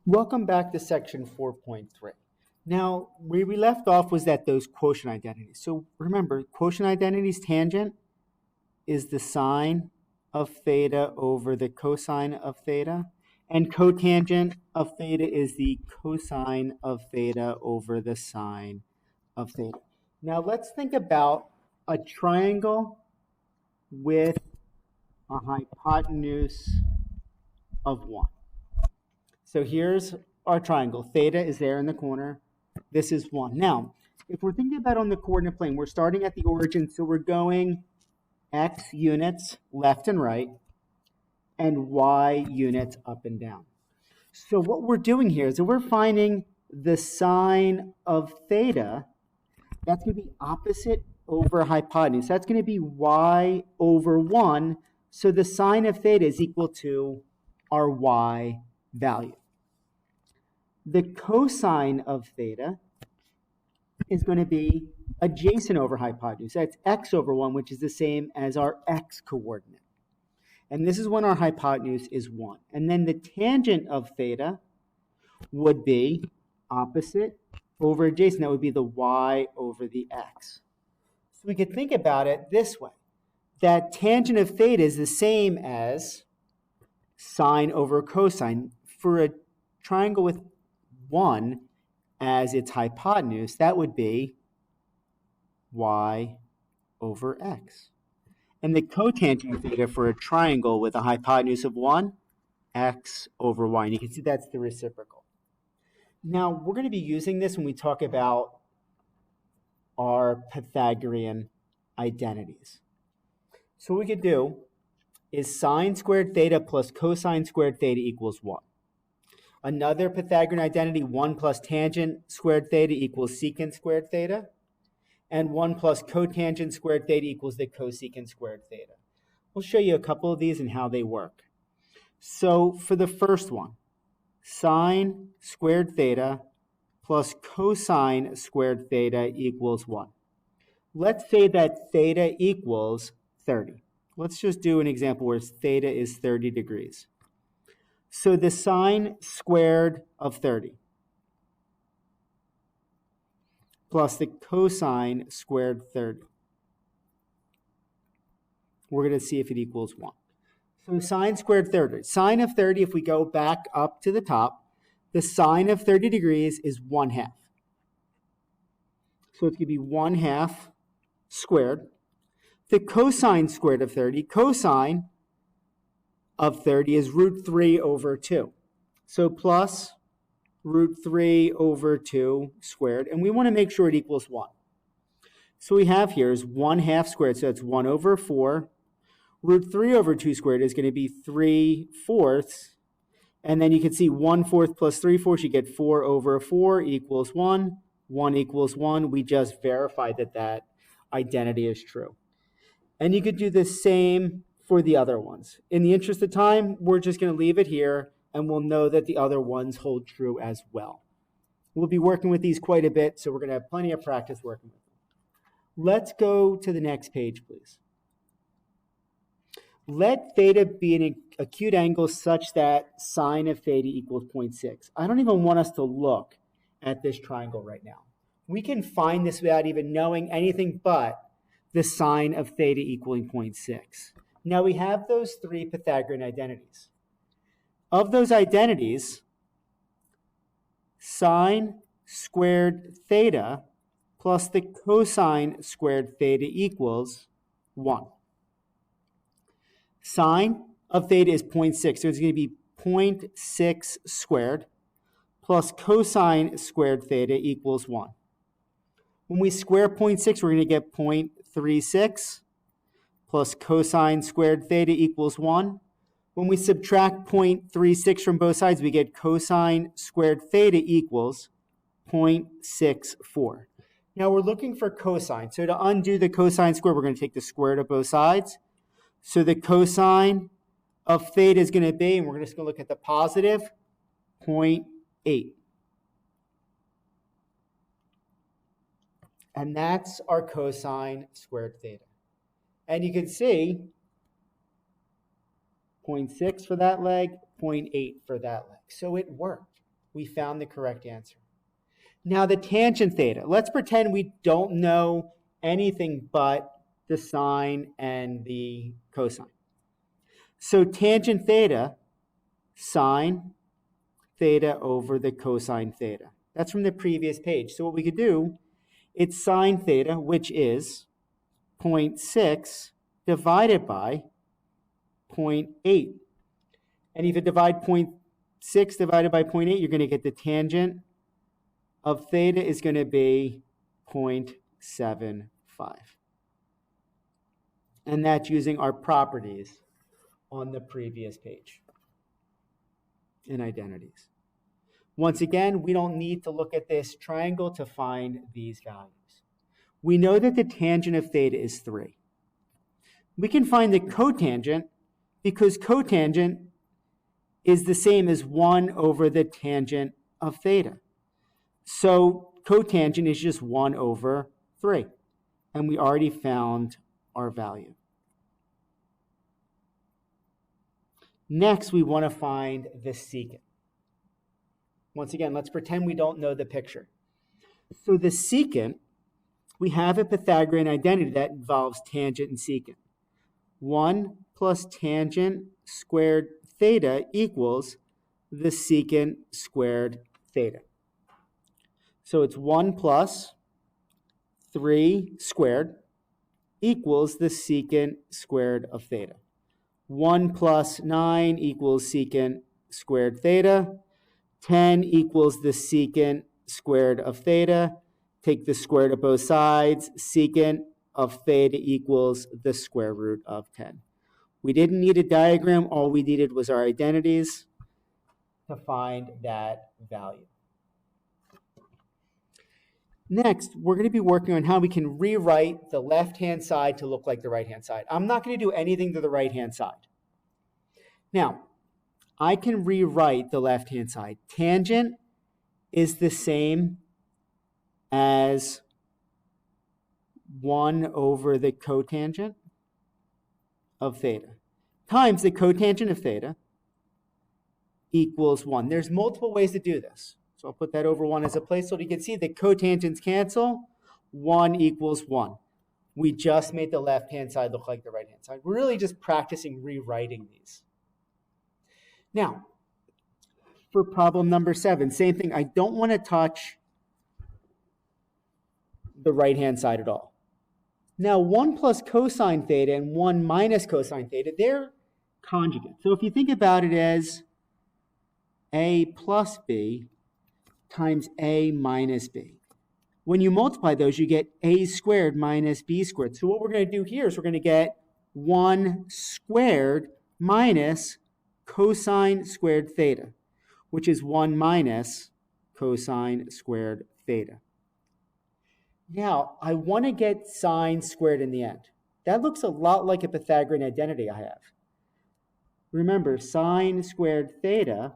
Welcome back to section 4.3. Now, where we left off was at those quotient identities. So remember, quotient identities tangent is the sine of theta over the cosine of theta, and cotangent of theta is the cosine of theta over the sine of theta. Now, let's think about a triangle with a hypotenuse of 1. So here's our triangle. Theta is there in the corner. This is 1. Now, if we're thinking about on the coordinate plane, we're starting at the origin, so we're going x units left and right, and y units up and down. So what we're doing here is that we're finding the sine of theta. That's going to be opposite over hypotenuse. That's going to be y over 1. So the sine of theta is equal to our y value. The cosine of theta is going to be adjacent over hypotenuse. That's x over 1, which is the same as our x coordinate. And this is when our hypotenuse is 1. And then the tangent of theta would be opposite over adjacent. That would be the y over the x. So we could think about it this way. That tangent of theta is the same as sine over cosine. For a triangle with 1 as its hypotenuse, that would be y over x. And the cotangent of theta for a triangle with a hypotenuse of 1, x over y. And you can see that's the reciprocal. Now, we're going to be using this when we talk about our Pythagorean identities. So what we could do is sine squared theta plus cosine squared theta equals 1. Another Pythagorean identity, 1 plus tangent squared theta equals secant squared theta. And 1 plus cotangent squared theta equals the cosecant squared theta. We'll show you a couple of these and how they work. So for the first one, sine squared theta plus cosine squared theta equals 1. Let's say that theta equals 30. Let's just do an example where theta is 30 degrees. So the sine squared of 30 plus the cosine squared 30. We're going to see if it equals 1. So sine squared 30. Sine of 30, if we go back up to the top, the sine of 30 degrees is 1/2. So it's going to be 1/2 squared. The cosine squared of 30, cosine of 30 is root 3 over 2. So plus root 3 over 2 squared, and we want to make sure it equals 1. So we have here is 1/2 squared, so that's 1 over 4. Root 3 over 2 squared is going to be 3/4, and then you can see 1/4 plus 3/4, you get 4 over 4 equals 1. 1 equals 1. We just verified that that identity is true. And you could do the same for the other ones. In the interest of time, we're just going to leave it here, and we'll know that the other ones hold true as well. We'll be working with these quite a bit, so we're going to have plenty of practice working with them. Let's go to the next page, please. Let theta be an acute angle such that sine of theta equals 0.6. I don't even want us to look at this triangle right now. We can find this without even knowing anything but the sine of theta equaling 0.6. Now we have those three Pythagorean identities. Of those identities, sine squared theta plus the cosine squared theta equals 1. Sine of theta is 0.6, so it's going to be 0.6 squared plus cosine squared theta equals 1. When we square 0.6, we're going to get 0.36 plus cosine squared theta equals 1. When we subtract 0.36 from both sides, we get cosine squared theta equals 0.64. Now we're looking for cosine. So to undo the cosine square, we're going to take the square root of both sides. So the cosine of theta is going to be, and we're just going to look at the positive, 0.8. And that's our cosine squared theta. And you can see 0.6 for that leg, 0.8 for that leg. So it worked. We found the correct answer. Now the tangent theta. Let's pretend we don't know anything but the sine and the cosine. So tangent theta, sine theta over the cosine theta. That's from the previous page. So what we could do, it's sine theta, which is 0.6 divided by 0.8. And if you divide 0.6 divided by 0.8, you're going to get the tangent of theta is going to be 0.75. And that's using our properties on the previous page in identities. Once again, we don't need to look at this triangle to find these values. We know that the tangent of theta is 3. We can find the cotangent because cotangent is the same as 1 over the tangent of theta. So cotangent is just 1 over 3. And we already found our value. Next, we want to find the secant. Once again, let's pretend we don't know the picture. So the secant, we have a Pythagorean identity that involves tangent and secant. 1 plus tangent squared theta equals the secant squared theta. So it's 1 plus 3 squared equals the secant squared of theta. 1 plus 9 equals secant squared theta. 10 equals the secant squared of theta. Take the square root of both sides. Secant of theta equals the square root of 10. We didn't need a diagram. All we needed was our identities to find that value. Next, we're going to be working on how we can rewrite the left-hand side to look like the right-hand side. I'm not going to do anything to the right-hand side. Now, I can rewrite the left-hand side. Tangent is the same as 1 over the cotangent of theta times the cotangent of theta equals 1. There's multiple ways to do this. So I'll put that over 1 as a placeholder. You can see the cotangents cancel. 1 equals 1. We just made the left-hand side look like the right-hand side. We're really just practicing rewriting these. Now, for problem number 7, same thing. I don't want to touch the right-hand side at all. Now, 1 plus cosine theta and 1 minus cosine theta, they're conjugate. So if you think about it as a plus b times a minus b. When you multiply those, you get a squared minus b squared. So what we're going to do here is we're going to get 1 squared minus cosine squared theta, which is 1 minus cosine squared theta. Now, I want to get sine squared in the end. That looks a lot like a Pythagorean identity I have. Remember, sine squared theta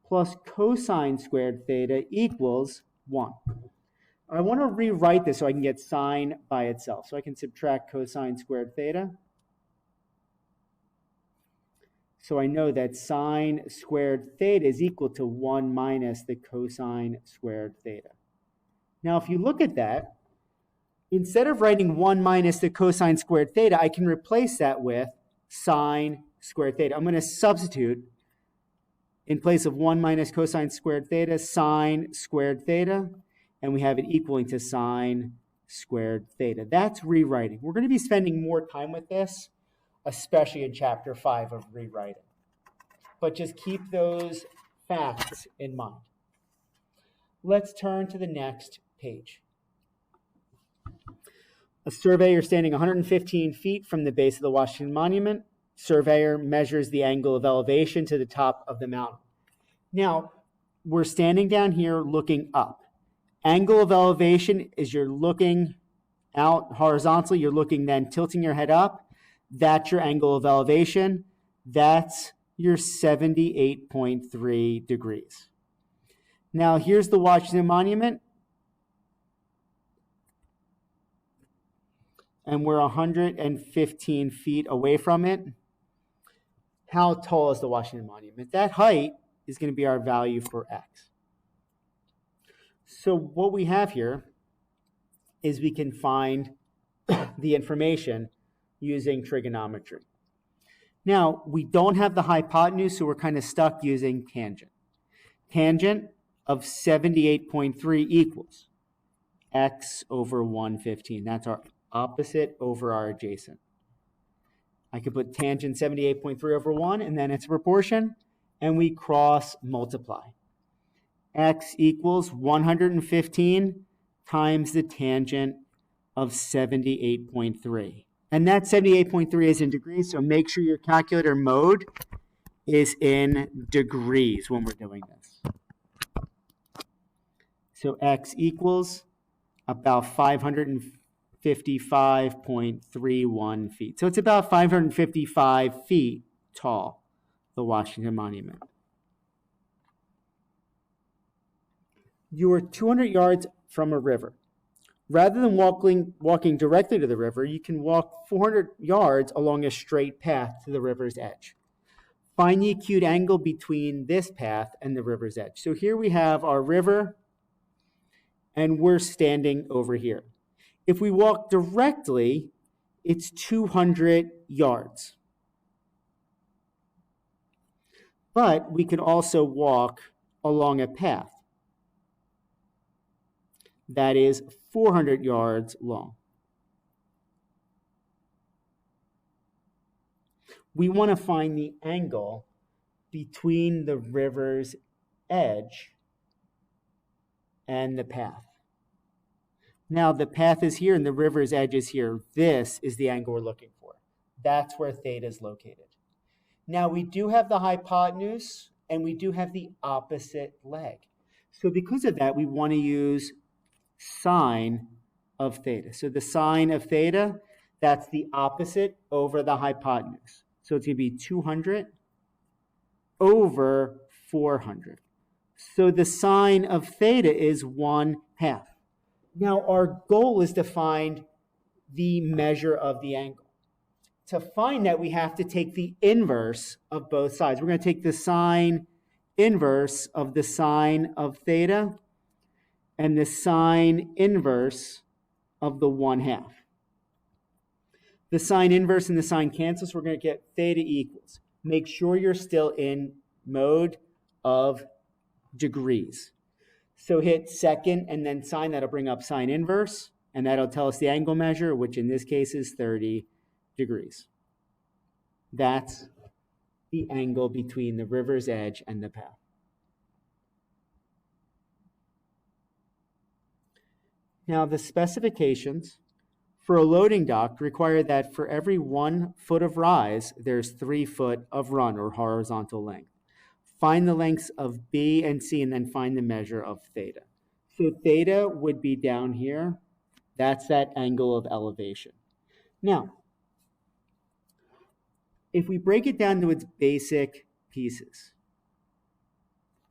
plus cosine squared theta equals 1. I want to rewrite this so I can get sine by itself. So I can subtract cosine squared theta. So I know that sine squared theta is equal to 1 minus the cosine squared theta. Now, if you look at that, instead of writing 1 minus the cosine squared theta, I can replace that with sine squared theta. I'm going to substitute in place of 1 minus cosine squared theta, sine squared theta, and we have it equaling to sine squared theta. That's rewriting. We're going to be spending more time with this, especially in chapter 5 of rewriting. But just keep those facts in mind. Let's turn to the next page. A surveyor standing 115 feet from the base of the Washington Monument. Surveyor measures the angle of elevation to the top of the mountain. Now, we're standing down here looking up. Angle of elevation is you're looking out horizontally. You're looking then tilting your head up. That's your angle of elevation. That's your 78.3 degrees. Now, here's the Washington Monument. And we're 115 feet away from it. How tall is the Washington Monument? That height is going to be our value for x. So what we have here is we can find the information using trigonometry. Now, we don't have the hypotenuse, so we're kind of stuck using tangent. Tangent of 78.3 equals x over 115. That's our opposite over our adjacent. I could put tangent 78.3 over 1, and then it's a proportion, and we cross multiply. X equals 115 times the tangent of 78.3. And that 78.3 is in degrees, so make sure your calculator mode is in degrees when we're doing this. So x equals about 555.31 feet. So it's about 555 feet tall, the Washington Monument. You are 200 yards from a river. Rather than walking directly to the river, you can walk 400 yards along a straight path to the river's edge. Find the acute angle between this path and the river's edge. So here we have our river, and we're standing over here. If we walk directly, it's 200 yards. But we can also walk along a path that is 400 yards long. We want to find the angle between the river's edge and the path. Now the path is here and the river's edge is here. This is the angle we're looking for. That's where theta is located. Now we do have the hypotenuse and we do have the opposite leg. So because of that, we want to use sine of theta. So the sine of theta, that's the opposite over the hypotenuse. So it's going to be 200 over 400. So the sine of theta is 1/2. Now our goal is to find the measure of the angle. To find that, we have to take the inverse of both sides. We're going to take the sine inverse of the sine of theta and the sine inverse of the 1/2. The sine inverse and the sine cancel, so we're going to get theta equals. Make sure you're still in mode of degrees. So hit second and then sine, that'll bring up sine inverse, and that'll tell us the angle measure, which in this case is 30 degrees. That's the angle between the river's edge and the path. Now, the specifications for a loading dock require that for every 1 foot of rise, there's 3 foot of run or horizontal length. Find the lengths of B and C and then find the measure of theta. So theta would be down here. That's that angle of elevation. Now, if we break it down to its basic pieces,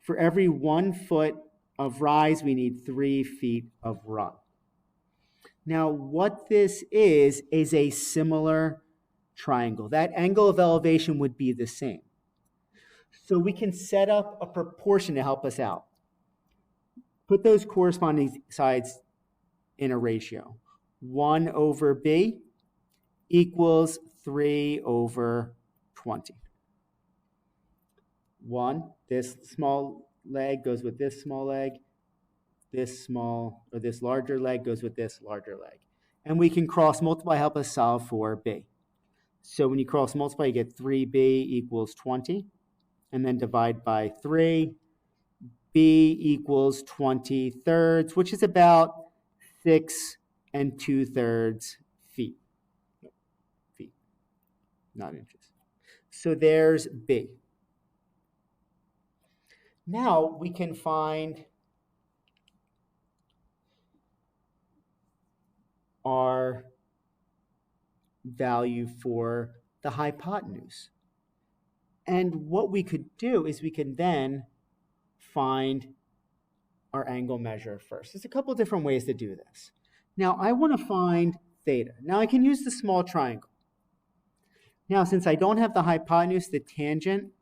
for every 1 foot of rise, we need 3 feet of run. Now, what this is a similar triangle. That angle of elevation would be the same. So we can set up a proportion to help us out. Put those corresponding sides in a ratio. 1 over B equals 3 over 20. 1, this small leg goes with this small leg. This larger leg goes with this larger leg. And we can cross multiply, help us solve for B. So when you cross multiply, you get 3B equals 20. And then divide by 3. B equals 20/3, which is about 6 2/3 feet. Feet, not inches. So there's B. Now we can find our value for the hypotenuse. And what we could do is we can then find our angle measure first. There's a couple of different ways to do this. Now I want to find theta. Now I can use the small triangle. Now since I don't have the hypotenuse, the tangent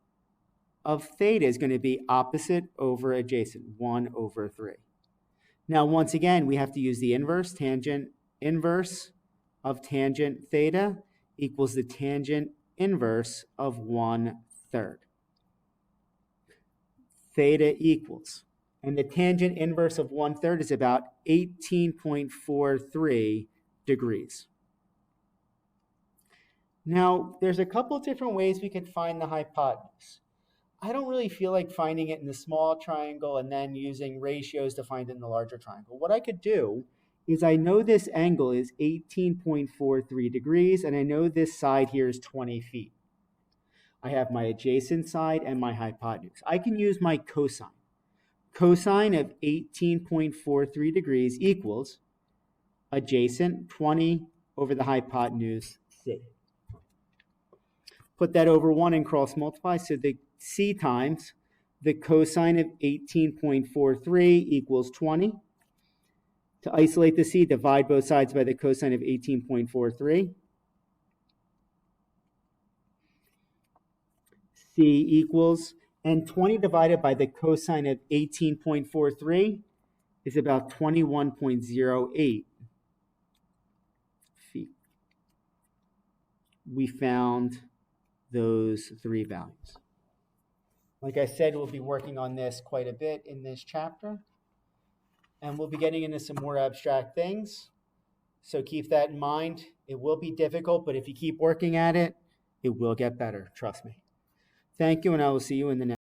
of theta is going to be opposite over adjacent, 1 over 3. Now, once again, we have to use the inverse. Tangent inverse of tangent theta equals the tangent inverse of 1/3. Theta equals, and the tangent inverse of 1/3 is about 18.43 degrees. Now, there's a couple different ways we can find the hypotenuse. I don't really feel like finding it in the small triangle and then using ratios to find it in the larger triangle. What I could do is I know this angle is 18.43 degrees, and I know this side here is 20 feet. I have my adjacent side and my hypotenuse. I can use my cosine. Cosine of 18.43 degrees equals adjacent 20 over the hypotenuse c. Put that over 1 and cross multiply, so the c times the cosine of 18.43 equals 20. To isolate the c, divide both sides by the cosine of 18.43. C equals, and 20 divided by the cosine of 18.43 is about 21.08 feet. We found those three values. Like I said, we'll be working on this quite a bit in this chapter, and we'll be getting into some more abstract things. So keep that in mind. It will be difficult, but if you keep working at it, it will get better. Trust me. Thank you, and I will see you in the next.